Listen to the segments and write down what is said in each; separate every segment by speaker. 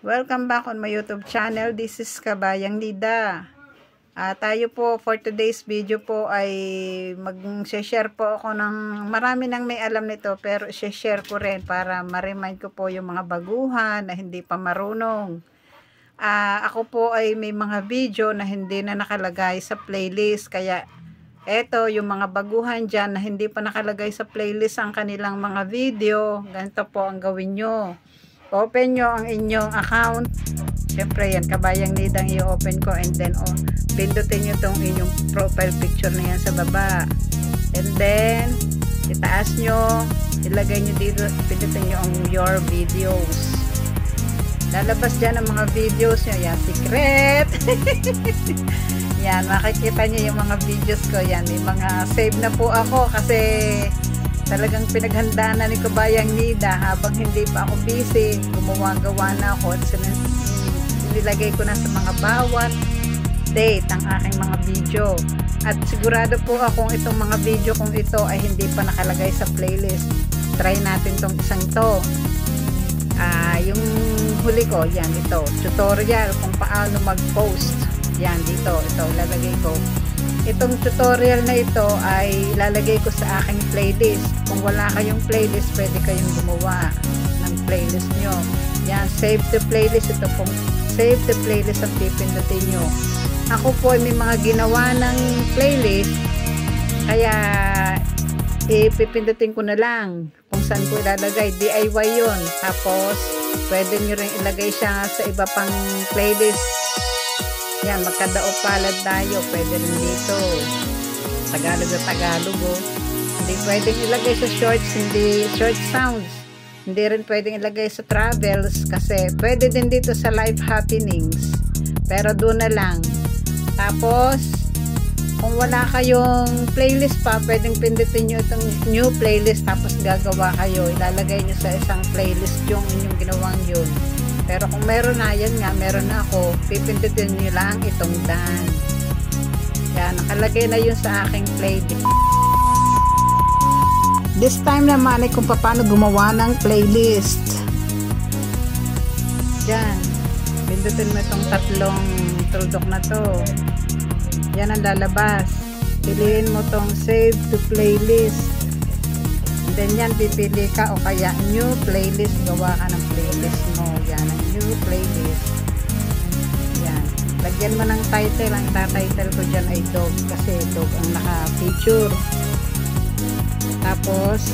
Speaker 1: Welcome back on my YouTube channel. This is Kabayang Nida. Tayo po for today's video po ay mag-share po ako ng marami nang may alam nito, pero i-share ko rin para ma-remind ko po yung mga baguhan na hindi pa marunong. Ako po ay may mga video na hindi na nakalagay sa playlist, kaya eto yung mga baguhan dyan na hindi pa nakalagay sa playlist ang kanilang mga video. Ganito po ang gawin nyo. Open nyo ang inyong account. Siyempre yan, Kabayang Nida ang i-open ko, and then pindutin nyo tong inyong profile picture na yan sa baba, and then itaas nyo, ilagay nyo dito, pindutin nyo ang your videos. Lalabas dyan ang mga videos nyo. Yan, secret. Yan, makikita nyo yung mga videos ko. Yan, may mga save na po ako kasi talagang pinaghandaan na ni Kabayang Nida habang hindi pa ako busy. Gumawa-gawa na ako at nilagay ko na sa mga bawat date ang aking mga video. At sigurado po akong itong mga video kung ito ay hindi pa nakalagay sa playlist. Try natin tong isang to. Yung huli ko, yan, ito. Tutorial kung paano mag-post. Yan, dito. Ito, lalagay ko. Itong tutorial na ito ay lalagay ko sa aking playlist. Kung wala kayong playlist, pwede kayong gumawa ng playlist nyo. Yan, save the playlist. Ito pong save the playlist ang pipindutin nyo. Ako po ay may mga ginawa ng playlist, kaya ipipindutin ko na lang kung saan ko ilalagay. DIY yun. Tapos pwede nyo rin ilagay siya sa iba pang playlist. Yan, magkadao-palad tayo. Pwede rin dito. Tagalog na Tagalog, oh. Hindi pwedeng ilagay sa shorts, hindi short sounds. Hindi rin pwedeng ilagay sa travels kasi pwede din dito sa live happenings. Pero doon na lang. Tapos, kung wala kayong playlist pa, pwedeng pindutin nyo itong new playlist, tapos gagawa kayo. Ilalagay nyo sa isang playlist yung inyong ginawang yun. Pero kung meron na, yan nga, meron na ako, pipindutin nyo lang itong done. Yan, nakalagay na yun sa aking playlist. This time naman ay kung paano gumawa ng playlist. Yan, pindutin mo itong tatlong tuldok na to. Yan ang lalabas. Piliin mo tong save to playlist. And then yan, pipili ka o kaya new playlist. Gawa ka ng playlist mo. Yan, ang new playlist. Yan. Lagyan mo ng title. Ang title ko dyan ay dog. Kasi dog ang naka-feature. Tapos,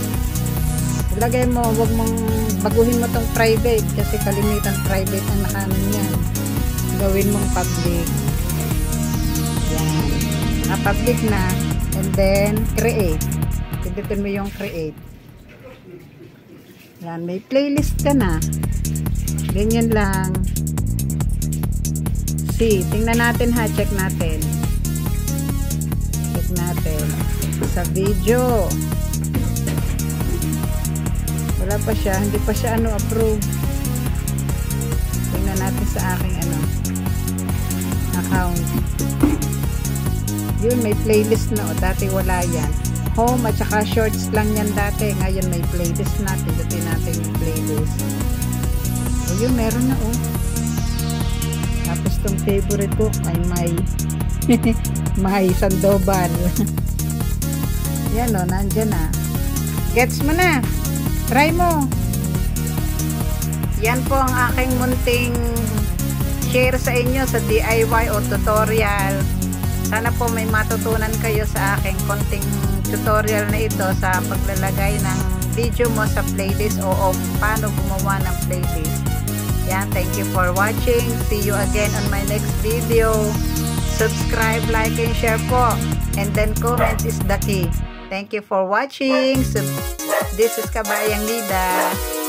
Speaker 1: ilagay mo, wag mong baguhin mo tong private. Kasi kalimitan private ang nakanon yan. Gawin mong public. Yan. Naka-public na. And then, create. Pindutin mo yung create. Yan. May playlist ka na. Ganyan lang. See. Tingnan natin ha. Check natin. Check natin. Sa video. Wala pa siya. Hindi pa siya approve. Tingnan natin sa aking account. Yun, may playlist na. Dati wala yan. Home at saka shorts lang yan dati. Ngayon may playlist na. Pindutin natin yung playlist. O yun, meron na Tapos tong favorite ko ay may Sandoval. Yan nandyan na. Gets mo na. Try mo. Yan po ang aking munting share sa inyo sa DIY o tutorial. Sana po may matutunan kayo sa aking konting tutorial na ito sa paglalagay ng video mo sa playlist o paano gumawa ng playlist. Yan, thank you for watching. See you again on my next video. Subscribe, like, and share po. And then comment is the key. Thank you for watching. This is Kabayang Nida.